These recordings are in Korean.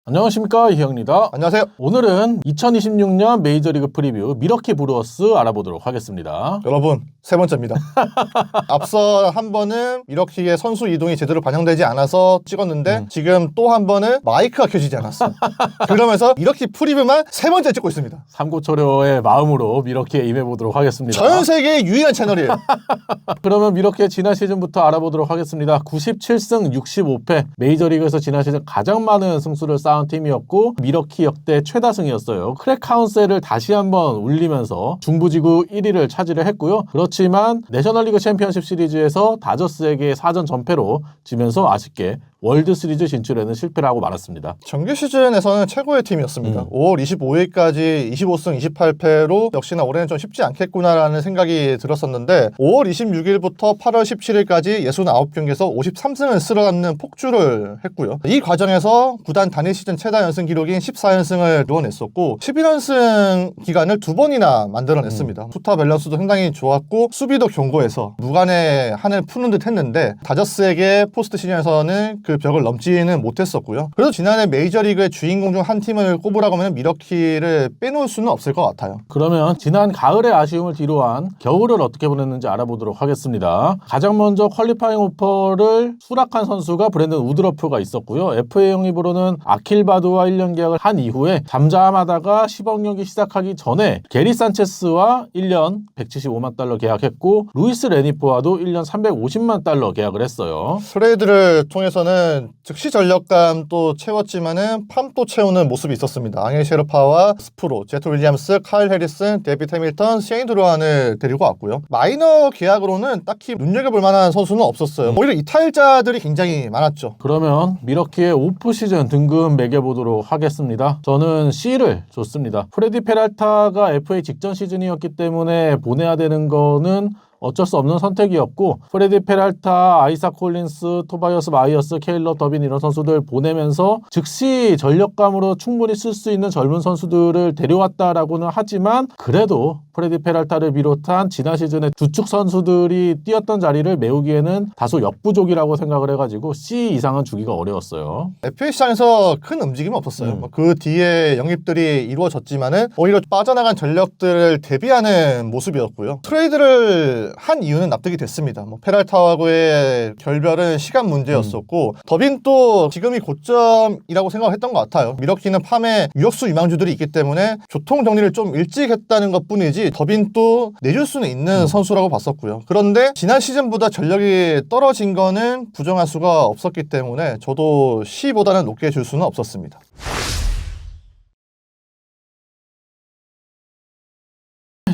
안녕하십니까, 이형입니다. 안녕하세요. 오늘은 2026년 메이저리그 프리뷰 미러키 브루어스 알아보도록 하겠습니다. 여러분, 세 번째입니다. 앞서 한 번은 미러키의 선수 이동이 제대로 반영되지 않아서 찍었는데 지금 또 한 번은 마이크가 켜지지 않았어. 그러면서 미러키 프리뷰만 세 번째 찍고 있습니다. 삼고초려의 마음으로 미러키에 임해보도록 하겠습니다. 전 세계의 유일한 채널이에요. 그러면 미러키의 지난 시즌부터 알아보도록 하겠습니다. 97승 65패, 메이저리그에서 지난 시즌 가장 많은 승수를 쌓은 팀이었고 미러키 역대 최다승이었어요. 크랙 카운셀을 다시 한번 울리면서 중부지구 1위를 차지를 했고요. 그렇지만 내셔널리그 챔피언십 시리즈에서 다저스에게 4전 전패로 지면서 아쉽게 월드시리즈 진출에는 실패를 하고 말았습니다. 정규 시즌에서는 최고의 팀이었습니다. 5월 25일까지 25승 28패로 역시나 올해는 좀 쉽지 않겠구나라는 생각이 들었었는데 5월 26일부터 8월 17일까지 69경기에서 53승을 쓸어담는 폭주를 했고요. 이 과정에서 구단 단일 시즌 최다 연승 기록인 14연승을 이뤄냈었고 11연승 기간을 두 번이나 만들어냈습니다. 투타 밸런스도 상당히 좋았고 수비도 견고해서 무관의 한을 푸는 듯 했는데 다저스에게 포스트 시즌에서는 그 벽을 넘지는 못했었고요. 그래도 지난해 메이저리그의 주인공 중 한 팀을 꼽으라고 하면 미러키를 빼놓을 수는 없을 것 같아요. 그러면 지난 가을의 아쉬움을 뒤로한 겨울을 어떻게 보냈는지 알아보도록 하겠습니다. 가장 먼저 퀄리파잉 오퍼를 수락한 선수가 브랜든 우드러프가 있었고요. FA 영입으로는 아킬바드와 1년 계약을 한 이후에 잠잠하다가 시범 경기 시작하기 전에 게리 산체스와 1년 175만 달러 계약했고 루이스 레니포와도 1년 350만 달러 계약을 했어요. 트레이드를 통해서는 즉시 전력감 또 채웠지만은 팜도 채우는 모습이 있었습니다. 앙헬 셰르파와 스프로, 제트 윌리엄스, 카일 해리슨, 데이비드 해밀턴, 셰인 드루안을 데리고 왔고요. 마이너 계약으로는 딱히 눈여겨볼 만한 선수는 없었어요. 오히려 이탈자들이 굉장히 많았죠. 그러면 미러키의 오프 시즌 등급 매겨보도록 하겠습니다. 저는 C를 줬습니다. 프레디 페랄타가 FA 직전 시즌이었기 때문에 보내야 되는 거는 어쩔 수 없는 선택이었고 프레디 페랄타, 아이사 콜린스, 토바이어스 마이어스, 케일러 더빈 이런 선수들 보내면서 즉시 전력감으로 충분히 쓸 수 있는 젊은 선수들을 데려왔다라고는 하지만 그래도 프레디 페랄타를 비롯한 지난 시즌에 주축 선수들이 뛰었던 자리를 메우기에는 다소 역부족이라고 생각을 해가지고 C 이상은 주기가 어려웠어요. FA 시장에서 큰 움직임은 없었어요. 그 뒤에 영입들이 이루어졌지만은 오히려 빠져나간 전력들을 대비하는 모습이었고요. 트레이드를 한 이유는 납득이 됐습니다. 페랄타하고의 결별은 시간 문제였었고 더빈도 지금이 고점이라고 생각했던 것 같아요. 미러키는 팜에 유격수 유망주들이 있기 때문에 교통 정리를 좀 일찍 했다는 것뿐이지 더빈도 내줄 수는 있는 선수라고 봤었고요. 그런데 지난 시즌보다 전력이 떨어진 거는 부정할 수가 없었기 때문에 저도 C보다는 높게 줄 수는 없었습니다.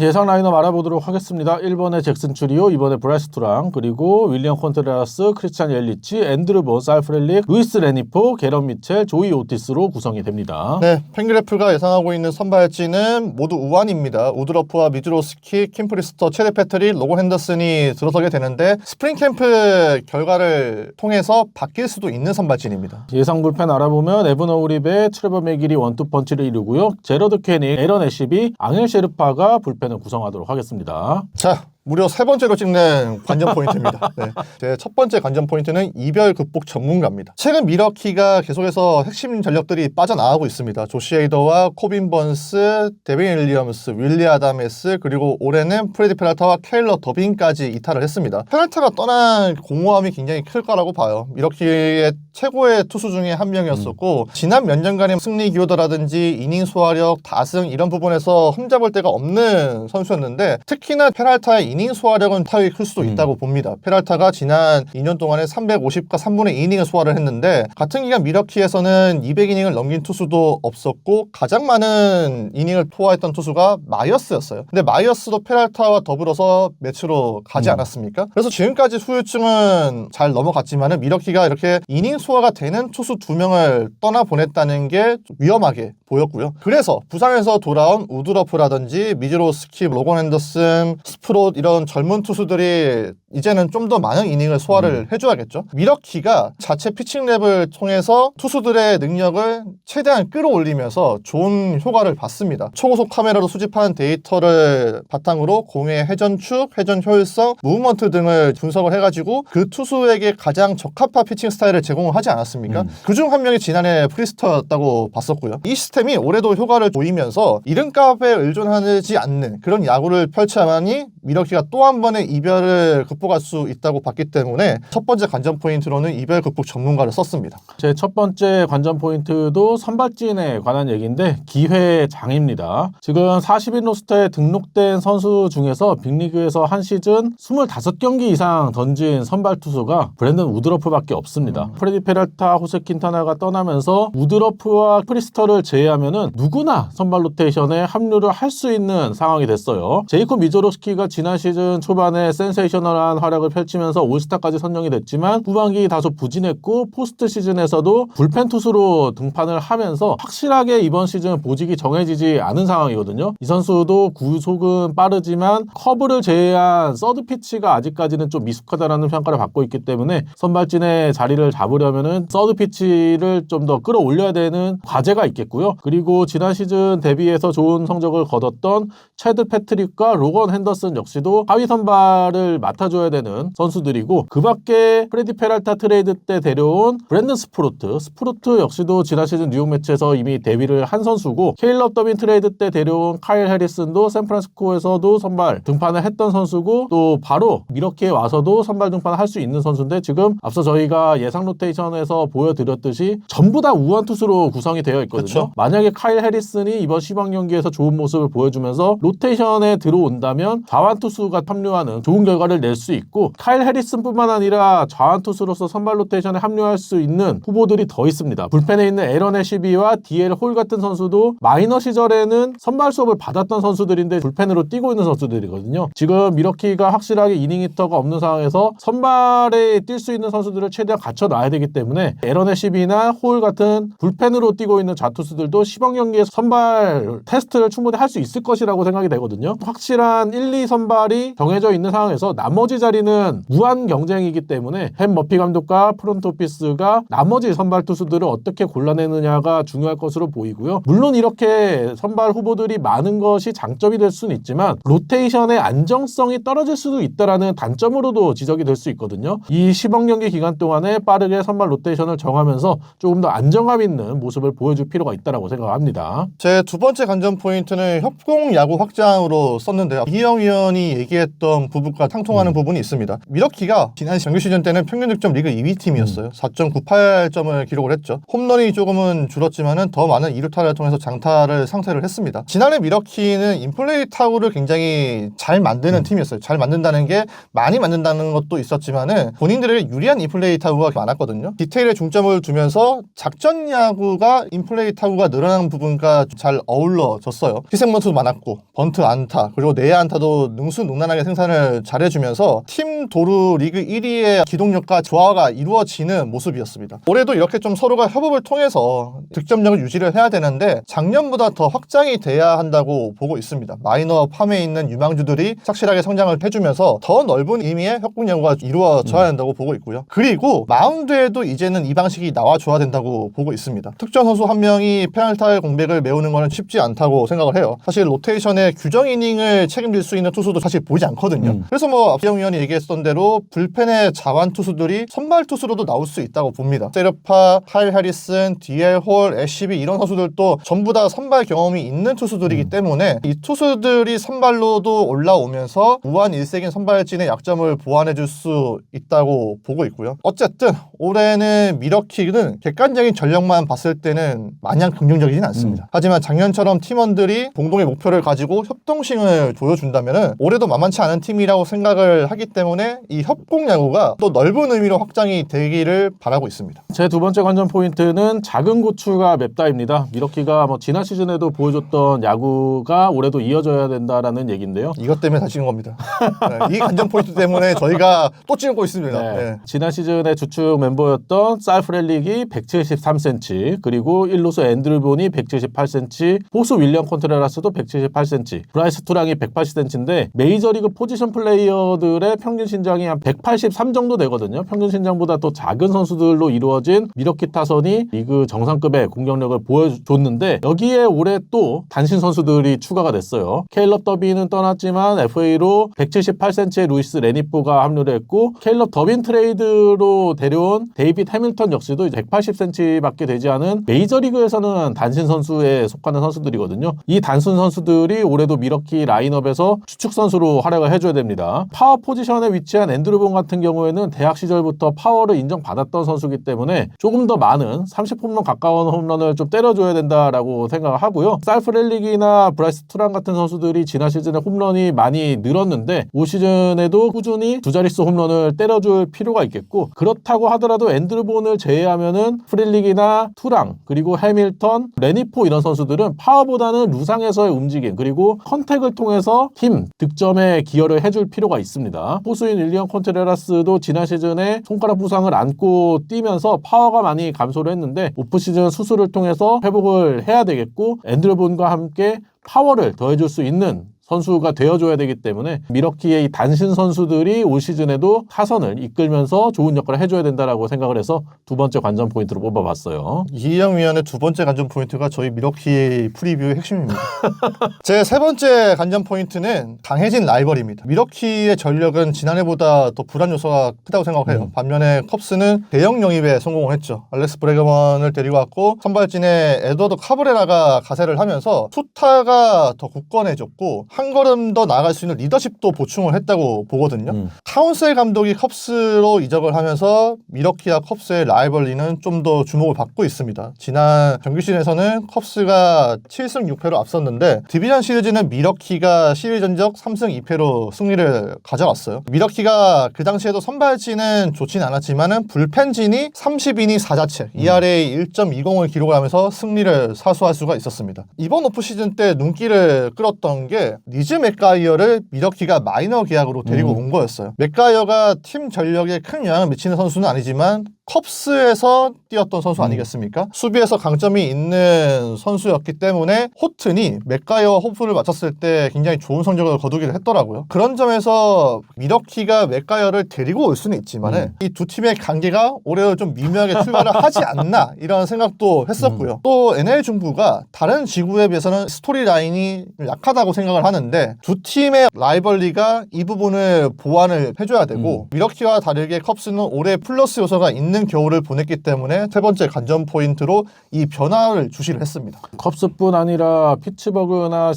예상 라인업 알아보도록 하겠습니다. 1번에 잭슨 추리오, 2번에 브라이스 투랑, 그리고 윌리엄 콘트레라스, 크리스찬 옐리치, 앤드루 본, 살프렐릭, 루이스 레니포, 게런 미첼, 조이 오티스로 구성이 됩니다. 네, 팬그래프가 예상하고 있는 선발진은 모두 우완입니다. 우드러프와 미즈로스키, 킴프리스터, 체리 패트릭, 로건 핸더슨이 들어서게 되는데 스프링 캠프 결과를 통해서 바뀔 수도 있는 선발진입니다. 예상 불펜 알아보면 에븐 어우립의 트레버 맥길이 원투펀치를 이루고요. 제러드 캐닉, 에런 애쉬비, 앙헬 셰르파가 불펜 구성하도록 하겠습니다. 자, 무려 세 번째로 찍는 관전 포인트입니다. 네. 제 첫 번째 관전 포인트는 이별 극복 전문가입니다. 최근 미러키가 계속해서 핵심 전력들이 빠져나가고 있습니다. 조시 헤이더와 코빈 번스, 데빈 윌리엄스, 윌리 아담스, 그리고 올해는 프레디 페랄타와 케일러 더빈까지 이탈을 했습니다. 페랄타가 떠난 공허함이 굉장히 클 거라고 봐요. 미러키의 최고의 투수 중에 한 명이었었고 지난 몇 년간의 승리 기여도라든지 이닝 소화력, 다승 이런 부분에서 흠잡을 데가 없는 선수였는데 특히나 페랄타의 이닝 소화력은 타격이 클 수도 있다고 봅니다. 페랄타가 지난 2년 동안에 350과 3분의 2이닝을 소화를 했는데 같은 기간 미러키에서는 200이닝을 넘긴 투수도 없었고 가장 많은 이닝을 소화했던 투수가 마이어스였어요. 근데 마이어스도 페랄타와 더불어서 매치로 가지 않았습니까? 그래서 지금까지 후유증은 잘 넘어갔지만 미러키가 이렇게 이닝 소화가 되는 투수 2명을 떠나보냈다는 게 위험하게 보였고요. 그래서 부상에서 돌아온 우드러프라든지 미즈로스키, 로건 핸더슨, 스프롯 이런 젊은 투수들이 이제는 좀 더 많은 이닝을 소화를 해줘야겠죠. 미러키가 자체 피칭랩을 통해서 투수들의 능력을 최대한 끌어올리면서 좋은 효과를 봤습니다. 초고속 카메라로 수집한 데이터를 바탕으로 공의 회전축, 회전 효율성, 무브먼트 등을 분석을 해가지고 그 투수에게 가장 적합한 피칭 스타일을 제공을 하지 않았습니까? 그중 한 명이 지난해 프리스터였다고 봤었고요. 이 시스템이 올해도 효과를 보이면서 이름값에 의존하지 않는 그런 야구를 펼쳐야만이 미러키가 또 한 번의 이별을 극복할 수 있다고 봤기 때문에 첫 번째 관전 포인트로는 이별 극복 전문가를 썼습니다. 제 첫 번째 관전 포인트도 선발진에 관한 얘기인데 기회장입니다. 지금 40인 로스터에 등록된 선수 중에서 빅리그에서 한 시즌 25경기 이상 던진 선발 투수가 브랜든 우드러프밖에 없습니다. 프레디 페랄타, 호세 킨타나가 떠나면서 우드러프와 프리스터를 제외하면은 누구나 선발 로테이션에 합류를 할 수 있는 상황이 됐어요. 제이콥 미조로스키가 지난 시즌 초반에 센세이셔널한 활약을 펼치면서 올스타까지 선정이 됐지만 후반기 다소 부진했고 포스트 시즌에서도 불펜 투수로 등판을 하면서 확실하게 이번 시즌 보직이 정해지지 않은 상황이거든요. 이 선수도 구속은 빠르지만 커브를 제외한 서드 피치가 아직까지는 좀 미숙하다라는 평가를 받고 있기 때문에 선발진의 자리를 잡으려면은 서드 피치를 좀 더 끌어올려야 되는 과제가 있겠고요. 그리고 지난 시즌 데뷔에서 좋은 성적을 거뒀던 체드 패트릭과 로건 핸더슨 역시도 하위 선발을 맡아줘야 되는 선수들이고 그 밖에 프레디 페랄타 트레이드 때 데려온 브랜든 스프루트 역시도 지난 시즌 뉴욕 매치에서 이미 데뷔를 한 선수고 케일럽 더빈 트레이드 때 데려온 카일 해리슨도 샌프란시스코에서도 선발 등판을 했던 선수고 또 바로 미러키에 와서도 선발 등판을 할 수 있는 선수인데 지금 앞서 저희가 예상 로테이션에서 보여드렸듯이 전부 다 우완 투수로 구성이 되어 있거든요. 그쵸? 만약에 카일 해리슨이 이번 시범 경기에서 좋은 모습을 보여주면서 로테이션에 들어온다면 좌완 투수가 합류하는 좋은 결과를 낼 수 있고 카일 해리슨뿐만 아니라 좌완 투수로서 선발 로테이션에 합류할 수 있는 후보들이 더 있습니다. 불펜에 있는 에런 애쉬비와 디엘 홀 같은 선수도 마이너 시절에는 선발 수업을 받았던 선수들인데 불펜으로 뛰고 있는 선수들이거든요. 지금 미러키가 확실하게 이닝 히터가 없는 상황에서 선발에 뛸 수 있는 선수들을 최대한 갖춰놔야 되기 때문에 에런 애쉬비나 홀 같은 불펜으로 뛰고 있는 좌투수들도 시범 경기에 선발 테스트를 충분히 할 수 있을 것이라고 생각이 되거든요. 확실한 1, 2 선발이 정해져 있는 상황에서 나머지 자리는 무한 경쟁이기 때문에 햄 머피 감독과 프론트 오피스가 나머지 선발 투수들을 어떻게 골라내느냐가 중요할 것으로 보이고요. 물론 이렇게 선발 후보들이 많은 것이 장점이 될 수는 있지만 로테이션의 안정성이 떨어질 수도 있다라는 단점으로도 지적이 될 수 있거든요. 이 시범 경기 기간 동안에 빠르게 선발 로테이션을 정하면서 조금 더 안정감 있는 모습을 보여줄 필요가 있다고 생각합니다. 제 두 번째 관전 포인트는 협공 야구 확장으로 썼는데요. 이희영 위원이 얘기했던 부분과 상통하는 부분이 있습니다. 미러키가 지난 정규 시즌 때는 평균 득점 리그 2위 팀이었어요. 4.98점을 기록을 했죠. 홈런이 조금은 줄었지만은 더 많은 2루타를 통해서 장타를 상쇄를 했습니다. 지난해 미러키는 인플레이 타구를 굉장히 잘 만드는 팀이었어요. 잘 만든다는 게 많이 만든다는 것도 있었지만은 본인들에게 유리한 인플레이 타구가 많았거든요. 디테일에 중점을 두면서 작전 야구가 인플레이 타구가 늘어나는 부분과 잘 어우러졌어요. 희생번트도 많았고 번트 안타 그리고 내야 안타도 능수능란하게 생산을 잘해주면서 팀 도루 리그 1위의 기동력과 조화가 이루어지는 모습이었습니다. 올해도 이렇게 좀 서로가 협업을 통해서 득점력을 유지를 해야 되는데 작년보다 더 확장이 돼야 한다고 보고 있습니다. 마이너 팜에 있는 유망주들이 확실하게 성장을 해주면서 더 넓은 의미의 협공 야구가 이루어져야 한다고 보고 있고요. 그리고 마운드에도 이제는 이 방식이 나와줘야 된다고 보고 있습니다. 특정 선수 한 명이 페널타의 공백을 메우는 것은 쉽지 않다고 생각을 해요. 사실 로테이션의 규정 이닝을 책임질 수 있는 투수도 사실 보이지 않거든요. 그래서 뭐 이희영 위원이 얘기했던 대로 불펜의 자완 투수들이 선발 투수로도 나올 수 있다고 봅니다. 세르파, 카일 해리슨, 디엘 홀, 애쉬비 이런 선수들도 전부 다 선발 경험이 있는 투수들이기 때문에 이 투수들이 선발로도 올라오면서 무한 일색인 선발진의 약점을 보완해줄 수 있다고 보고 있고요. 어쨌든 올해는 미러키는 객관적인 전력만 봤을 때는 마냥 긍정적이진 않습니다. 하지만 작년처럼 팀원들이 공동의 목표를 가지고 협동심을 보여준다면 올해도 만만치 않은 팀이라고 생각을 하기 때문에 이 협공 야구가 또 넓은 의미로 확장이 되기를 바라고 있습니다. 제 두 번째 관전 포인트는 작은 고추가 맵다입니다. 미러키가 지난 시즌에도 보여줬던 야구가 올해도 이어져야 된다라는 얘기인데요. 이것 때문에 다시 찍은 겁니다. 네, 이 관전 포인트 때문에 저희가 또 찍고 있습니다. 네. 네. 지난 시즌의 주축 멤버였던 살프렐릭이 173cm 그리고 1루수 앤드류 본이 178cm 포수 윌리엄 콘트레라스도 178cm 브라이스 투랑이 180cm인데 메이저리그 포지션 플레이어들의 평균 신장이 한 183 정도 되거든요. 평균 신장보다 더 작은 선수들로 이루어진 미러키 타선이 리그 정상급의 공격력을 보여줬는데 여기에 올해 또 단신 선수들이 추가가 됐어요. 케일럽 더비는 떠났지만 FA로 178cm의 루이스 레니포가 합류를 했고 케일럽 더빈 트레이드로 데려온 데이빗 해밀턴 역시도 180cm밖에 되지 않은 메이저리그에서는 단신 선수에 속하는 선수들이거든요. 이 단순 선수들이 올해도 미러키 라인업에서 주축 선수로 활약을 해줘야 됩니다. 파워 포지션에 위치한 앤드루 본 같은 경우에는 대학 시절부터 파워를 인정받았던 선수이기 때문에 조금 더 많은 30홈런 가까운 홈런을 좀 때려줘야 된다라고 생각을 하고요. 살프렐릭이나 브라이스 투란 같은 선수들이 지난 시즌에 홈런이 많이 늘었는데 올 시즌에도 꾸준히 두 자릿수 홈런을 때려줄 필요가 있겠고 그렇다고 하더라도 앤드루 본을 제외하면은 프렐릭이나 투랑 그리고 해밀턴, 레니포 이런 선수들은 파워보다는 루상에서의 움직임 그리고 컨택을 통해서 힘, 득점에 기여를 해줄 필요가 있습니다. 포수인 윌리엄 콘트레라스도 지난 시즌에 손가락 부상을 안고 뛰면서 파워가 많이 감소를 했는데 오프시즌 수술을 통해서 회복을 해야 되겠고 앤드루 본과 함께 파워를 더해줄 수 있는 선수가 되어줘야 되기 때문에 미러키의 이 단신 선수들이 올 시즌에도 타선을 이끌면서 좋은 역할을 해줘야 된다라고 생각을 해서 두 번째 관전 포인트로 뽑아봤어요. 이희영 위원의 두 번째 관전 포인트가 저희 미러키 프리뷰의 핵심입니다. 제 세 번째 관전 포인트는 강해진 라이벌입니다. 미러키의 전력은 지난해보다 더 불안 요소가 크다고 생각해요. 반면에 컵스는 대형 영입에 성공을 했죠. 알렉스 브레그먼을 데리고 왔고 선발진에 에드워드 카브레라가 가세를 하면서 투타가 더 굳건해졌고 한 걸음 더 나아갈 수 있는 리더십도 보충을 했다고 보거든요. 카운셀 감독이 컵스로 이적을 하면서 미러키와 컵스의 라이벌리는 좀 더 주목을 받고 있습니다. 지난 정규 시즌에서는 컵스가 7승 6패로 앞섰는데 디비전 시리즈는 미러키가 시리즈 전적 3승 2패로 승리를 가져갔어요. 미러키가 그 당시에도 선발진은 좋진 않았지만은 불펜진이 30이닝 4자책 ERA 1.20을 기록을 하면서 승리를 사수할 수가 있었습니다. 이번 오프시즌 때 눈길을 끌었던 게 리즈 맥가이어를 미러키가 마이너 계약으로 데리고 온 거였어요. 맥가이어가 팀 전력에 큰 영향을 미치는 선수는 아니지만 컵스에서 뛰었던 선수 아니겠습니까? 수비에서 강점이 있는 선수였기 때문에 호튼이 맥가이어와 호프를 맞췄을 때 굉장히 좋은 성적을 거두기를 했더라고요. 그런 점에서 미러키가 맥가이어를 데리고 올 수는 있지만 이 두 팀의 관계가 올해도 좀 미묘하게 출발을 하지 않나 이런 생각도 했었고요. 또 NL 중부가 다른 지구에 비해서는 스토리라인이 약하다고 생각을 하는데 두 팀의 라이벌리가 이 부분을 보완을 해줘야 되고 미러키와 다르게 컵스는 올해 플러스 요소가 있는 겨울을 보냈기 때문에 세 번째 관전 포인트로 이 변화를 주시를 했습니다. 컵스뿐 아니라 피츠버그나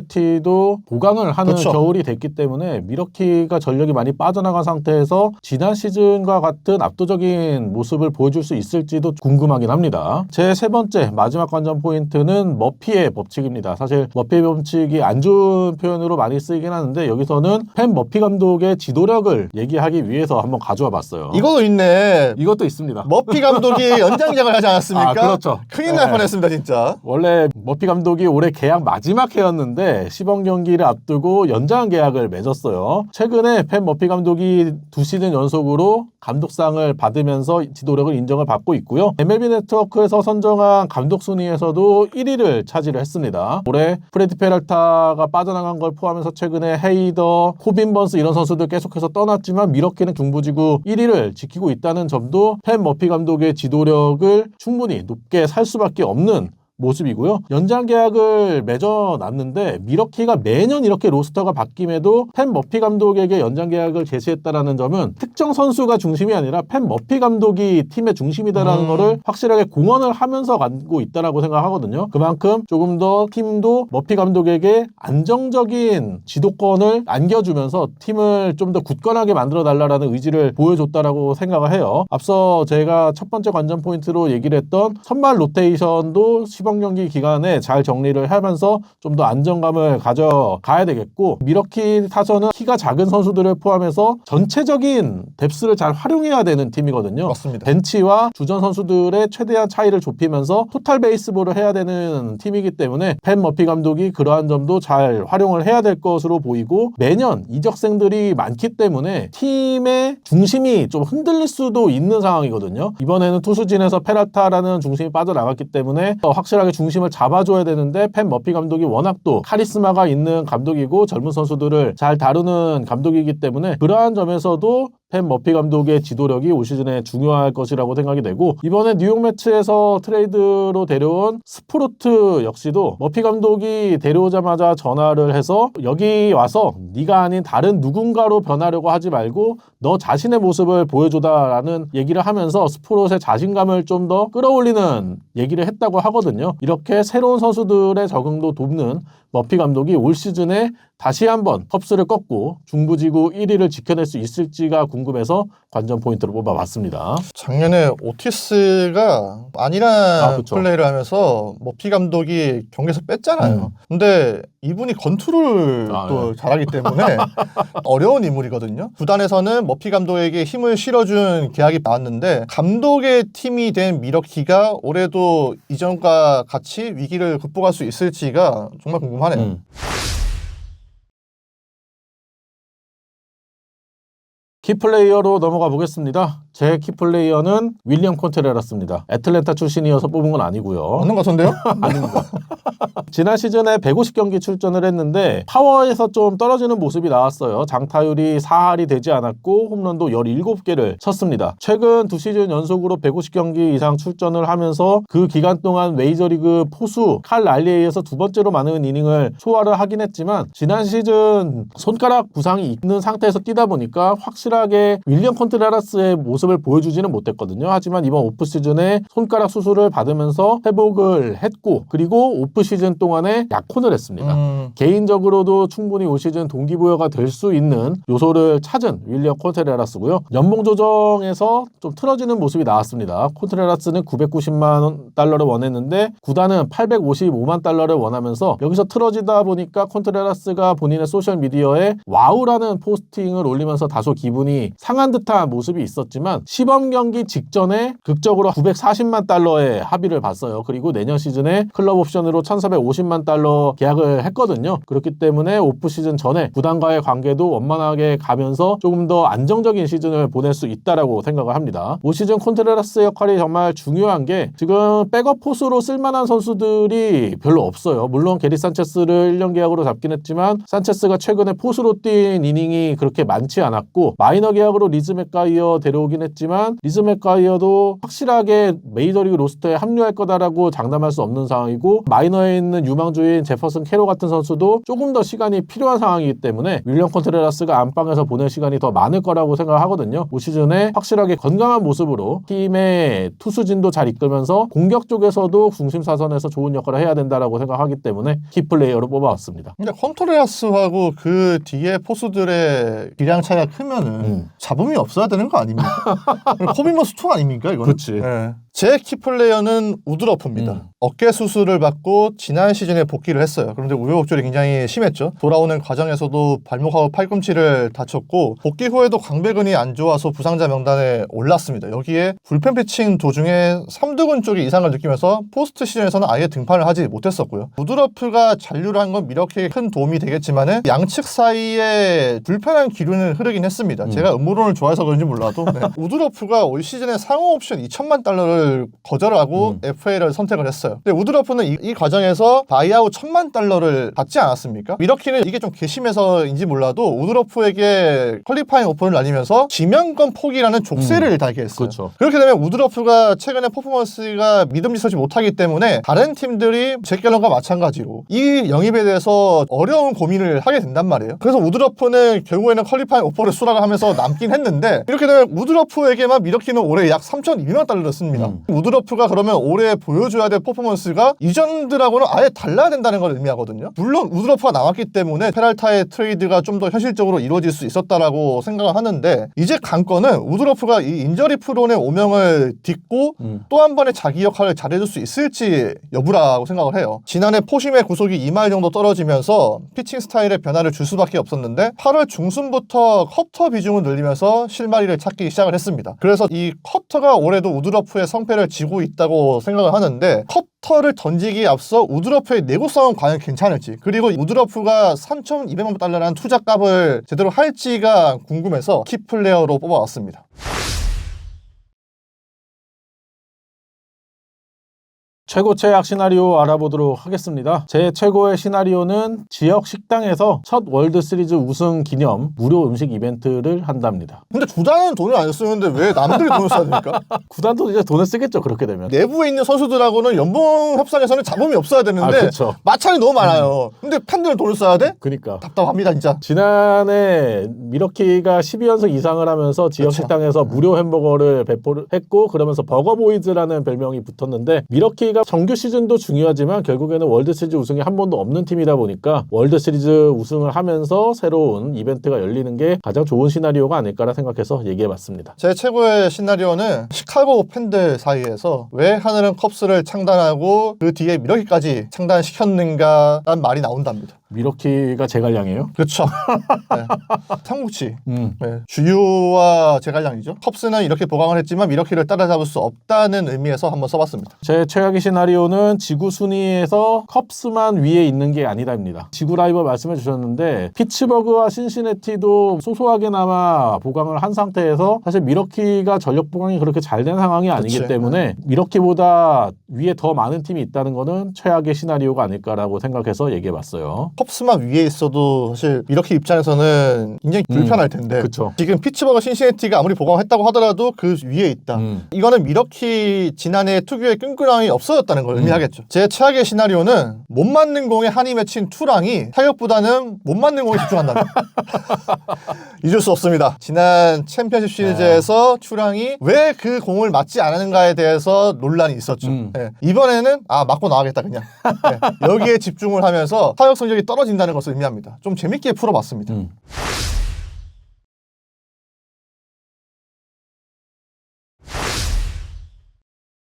신시내티도 보강을 하는 그렇죠. 겨울이 됐기 때문에 미러키가 전력이 많이 빠져나간 상태에서 지난 시즌과 같은 압도적인 모습을 보여줄 수 있을지도 궁금하긴 합니다. 제 세 번째 마지막 관전 포인트는 머피의 법칙입니다. 사실 머피의 법칙이 안 좋은 표현으로 많이 쓰이긴 하는데 여기서는 팬 머피 감독의 지도력을 얘기하기 위해서 한번 가져와 봤어요. 이것도 있네. 이것도 있습니다. 머피 감독이 연장계약을 하지 않았습니까? 아, 그렇죠. 큰일 날 뻔했습니다, 진짜. 원래 머피 감독이 올해 계약 마지막 해였는데 시범 경기를 앞두고 연장 계약을 맺었어요. 최근에 팬 머피 감독이 2시즌 연속으로 감독상을 받으면서 지도력을 인정을 받고 있고요. MLB 네트워크에서 선정한 감독 순위에서도 1위를 차지를 했습니다. 올해 프레디 페랄타가 빠져나간 걸 포함해서 최근에 헤이더, 코빈 번스 이런 선수들 계속해서 떠났지만 미러키는 중부지구 1위를 지키고 있다는 점도 팬 머피 감독의 지도력을 충분히 높게 살 수밖에 없는 모습이고요. 연장 계약을 맺어놨는데 미러키가 매년 이렇게 로스터가 바뀜에도 팬 머피 감독에게 연장 계약을 제시했다라는 점은 특정 선수가 중심이 아니라 팬 머피 감독이 팀의 중심이다라는 거를 확실하게 공언을 하면서 가고 있다라고 생각하거든요. 그만큼 조금 더 팀도 머피 감독에게 안정적인 지도권을 안겨주면서 팀을 좀 더 굳건하게 만들어달라는 의지를 보여줬다라고 생각을 해요. 앞서 제가 첫 번째 관전 포인트로 얘기를 했던 선발 로테이션도 시범 경기 기간에 잘 정리를 하면서 좀 더 안정감을 가져가야 되겠고 미러키 타선은 키가 작은 선수들을 포함해서 전체적인 뎁스를 잘 활용해야 되는 팀이거든요. 맞습니다. 벤치와 주전 선수들의 최대한 차이를 좁히면서 토탈 베이스볼을 해야 되는 팀이기 때문에 팬 머피 감독이 그러한 점도 잘 활용을 해야 될 것으로 보이고 매년 이적생들이 많기 때문에 팀의 중심이 좀 흔들릴 수도 있는 상황이거든요. 이번에는 투수진에서 페랄타라는 중심이 빠져나갔기 때문에 확실히 확실하게 중심을 잡아줘야 되는데 팬 머피 감독이 워낙 또 카리스마가 있는 감독이고 젊은 선수들을 잘 다루는 감독이기 때문에 그러한 점에서도 팬 머피 감독의 지도력이 올 시즌에 중요할 것이라고 생각이 되고, 이번에 뉴욕 매치에서 트레이드로 데려온 스프루트 역시도 머피 감독이 데려오자마자 전화를 해서 여기 와서 네가 아닌 다른 누군가로 변하려고 하지 말고 너 자신의 모습을 보여줘다라는 얘기를 하면서 스프루트의 자신감을 좀 더 끌어올리는 얘기를 했다고 하거든요. 이렇게 새로운 선수들의 적응도 돕는 머피 감독이 올 시즌에 다시 한번 컵스를 꺾고 중부지구 1위를 지켜낼 수 있을지가 궁금해서 관전 포인트로 뽑아봤습니다. 작년에 오티스가 아니란 그쵸. 플레이를 하면서 머피 감독이 경기에서 뺐잖아요. 근데 이분이 건투를 또 네. 잘하기 때문에 어려운 인물이거든요. 구단에서는 머피 감독에게 힘을 실어준 계약이 나왔는데 감독의 팀이 된 미러키가 올해도 이전과 같이 위기를 극복할 수 있을지가 정말 궁금하네요. 키플레이어로 넘어가 보겠습니다. 제 키플레이어는 윌리엄 콘트레라스입니다. 애틀랜타 출신이어서 뽑은 건 아니고요. 맞는 것 같은데요? 아닙니다. 지난 시즌에 150경기 출전을 했는데 파워에서 좀 떨어지는 모습이 나왔어요. 장타율이 4할이 되지 않았고 홈런도 17개를 쳤습니다. 최근 2시즌 연속으로 150경기 이상 출전을 하면서 그 기간 동안 메이저리그 포수 칼 랄리에 의해서 두 번째로 많은 이닝을 소화를 하긴 했지만 지난 시즌 손가락 부상이 있는 상태에서 뛰다 보니까 확실하게 윌리엄 콘트레라스의 모습을 보여주지는 못했거든요. 하지만 이번 오프시즌에 손가락 수술을 받으면서 회복을 했고, 그리고 오프시즌 동안에 약혼을 했습니다. 개인적으로도 충분히 올 시즌 동기부여가 될 수 있는 요소를 찾은 윌리엄 콘트레라스고요. 연봉 조정에서 좀 틀어지는 모습이 나왔습니다. 콘트레라스는 990만 달러를 원했는데 구단은 855만 달러를 원하면서 여기서 틀어지다 보니까 콘트레라스가 본인의 소셜미디어에 와우라는 포스팅을 올리면서 다소 기분이 상한 듯한 모습이 있었지만 시범 경기 직전에 극적으로 940만 달러의 합의를 봤어요. 그리고 내년 시즌에 클럽 옵션으로 1450만 달러 계약을 했거든요. 그렇기 때문에 오프 시즌 전에 구단과의 관계도 원만하게 가면서 조금 더 안정적인 시즌을 보낼 수 있다라고 생각을 합니다. 올 시즌 콘트레라스의 역할이 정말 중요한 게 지금 백업 포수로 쓸만한 선수들이 별로 없어요. 물론 게리 산체스를 1년 계약으로 잡긴 했지만 산체스가 최근에 포수로 뛴 이닝이 그렇게 많지 않았고 마이너 계약으로 리즈 맥가이어 데려오긴 했지만 리즈 맥가이어도 확실하게 메이저리그 로스터에 합류할 거다라고 장담할 수 없는 상황이고 마이너에 있는 유망주인 제퍼슨 캐로 같은 선수도 조금 더 시간이 필요한 상황이기 때문에 윌리엄 콘트레라스가 안방에서 보낼 시간이 더 많을 거라고 생각하거든요. 올 시즌에 확실하게 건강한 모습으로 팀의 투수진도 잘 이끌면서 공격 쪽에서도 중심 사선에서 좋은 역할을 해야 된다라고 생각하기 때문에 키플레이어로 뽑아왔습니다. 근데 콘트레라스하고 그 뒤에 포수들의 기량 차이가 크면은 잡음이 없어야 되는 거 아닙니까? 코비머스 투 아닙니까 이거는? 그렇지. 네. 제 키플레이어는 우드러프입니다. 어깨 수술을 받고 지난 시즌에 복귀를 했어요. 그런데 우여곡절이 굉장히 심했죠. 돌아오는 과정에서도 발목하고 팔꿈치를 다쳤고 복귀 후에도 광배근이 안 좋아서 부상자 명단에 올랐습니다. 여기에 불펜 피칭 도중에 삼두근 쪽에 이상을 느끼면서 포스트 시즌에서는 아예 등판을 하지 못했었고요. 우드러프가 잔류를 한 건 미러키에 큰 도움이 되겠지만 양측 사이에 불편한 기류는 흐르긴 했습니다. 제가 음모론을 좋아해서 그런지 몰라도 네. 우드러프가 올 시즌에 상호 옵션 2천만 달러를 거절하고 FA를 선택을 했어요. 근데 우드러프는 이 과정에서 바이아웃 1,000만 달러를 받지 않았습니까? 미러키는 이게 좀 괘씸해서인지 몰라도 우드러프에게 퀄리파잉 오퍼를 날리면서 지명권 포기라는 족쇄를 달게 했어요. 그렇죠. 그렇게 되면 우드러프가 최근에 퍼포먼스가 믿음직스럽지 못하기 때문에 다른 팀들이 잭 갤런과 마찬가지로 이 영입에 대해서 어려운 고민을 하게 된단 말이에요. 그래서 우드러프는 결국에는 퀄리파잉 오퍼를 수락을 하면서 남긴 했는데 이렇게 되면 우드러프에게만 미러키는 올해 약 3,200만 달러를 씁니다. 우드러프가 그러면 올해 보여줘야 될 퍼포먼스가 이전들하고는 아예 달라야 된다는 걸 의미하거든요. 물론 우드러프가 나왔기 때문에 페랄타의 트레이드가 좀 더 현실적으로 이루어질 수 있었다라고 생각을 하는데 이제 관건은 우드러프가 이 인저리 프론의 오명을 딛고 또 한 번의 자기 역할을 잘해줄 수 있을지 여부라고 생각을 해요. 지난해 포심의 구속이 2말 정도 떨어지면서 피칭 스타일의 변화를 줄 수밖에 없었는데 8월 중순부터 커터 비중을 늘리면서 실마리를 찾기 시작을 했습니다. 그래서 이 커터가 올해도 우드러프의 성패를 지고 있다고 생각을 하는데 커터를 던지기에 앞서 우드러프의 내구성은 과연 괜찮을지 그리고 우드러프가 3,200만 달러라는 투자값을 제대로 할지가 궁금해서 키플레이어로 뽑아왔습니다. 최고 최악 시나리오 알아보도록 하겠습니다. 제 최고의 시나리오는 지역 식당에서 첫 월드 시리즈 우승 기념 무료 음식 이벤트를 한답니다. 근데 구단은 돈을 안 쓰는데 왜 남들이 돈을 써야 됩니까? 구단도 이제 돈을 쓰겠죠, 그렇게 되면. 내부에 있는 선수들하고는 연봉 협상에서는 잡음이 없어야 되는데 그쵸. 마찰이 너무 많아요. 근데 팬들은 돈을 써야 돼? 그니까. 답답합니다 진짜. 지난해 미러키가 12연승 이상을 하면서 지역 그쵸. 식당에서 무료 햄버거를 배포를 했고, 그러면서 버거보이즈라는 별명이 붙었는데, 미러키가 정규 시즌도 중요하지만 결국에는 월드 시리즈 우승이 한 번도 없는 팀이다 보니까 월드 시리즈 우승을 하면서 새로운 이벤트가 열리는 게 가장 좋은 시나리오가 아닐까라 생각해서 얘기해봤습니다. 제 최고의 시나리오는 시카고 팬들 사이에서 왜 하늘은 컵스를 창단하고 그 뒤에 미러키까지 창단시켰는가라는 말이 나온답니다. 미러키가 제갈량이에요? 그렇죠. 네. 삼국지. 음. 네. 주유와 제갈량이죠. 컵스는 이렇게 보강을 했지만 미러키를 따라잡을 수 없다는 의미에서 한번 써봤습니다. 제 최악의 시나리오는 지구 순위에서 컵스만 위에 있는 게 아니다입니다. 지구 라이벌 말씀해 주셨는데 피츠버그와 신시내티도 소소하게나마 보강을 한 상태에서 사실 미러키가 전력 보강이 그렇게 잘 된 상황이 아니기 그치. 때문에 미러키보다 위에 더 많은 팀이 있다는 거는 최악의 시나리오가 아닐까라고 생각해서 얘기해봤어요. 컵스만 위에 있어도 사실 미러키 입장에서는 굉장히 불편할 텐데 그쵸. 지금 피츠버그 신시내티가 아무리 보강했다고 하더라도 그 위에 있다. 이거는 미러키 지난해 특유의 끈끈함이 없어졌다는 걸 의미하겠죠. 제 최악의 시나리오는 못 맞는 공에 한이 맺힌 투랑이 타격보다는 못 맞는 공에 집중한다. 잊을 수 없습니다. 지난 챔피언십 시리즈에서 투랑이 왜 그 공을 맞지 않았는가에 대해서 논란이 있었죠. 네. 이번에는 맞고 나가겠다 그냥. 네. 여기에 집중을 하면서 타격 성적이 떨어진다는 것을 의미합니다. 좀 재밌게 풀어봤습니다.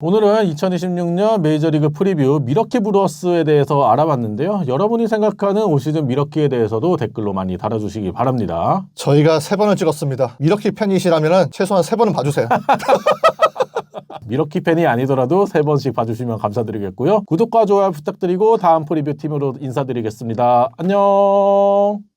오늘은 2026년 메이저리그 프리뷰 미러키 브루어스에 대해서 알아봤는데요. 여러분이 생각하는 올 시즌 미러키에 대해서도 댓글로 많이 달아주시기 바랍니다. 저희가 3번을 찍었습니다. 미러키 팬이시라면 최소한 3번은 봐주세요. 미러키 팬이 아니더라도 3번씩 봐주시면 감사드리겠고요. 구독과 좋아요 부탁드리고 다음 프리뷰 팀으로 인사드리겠습니다. 안녕.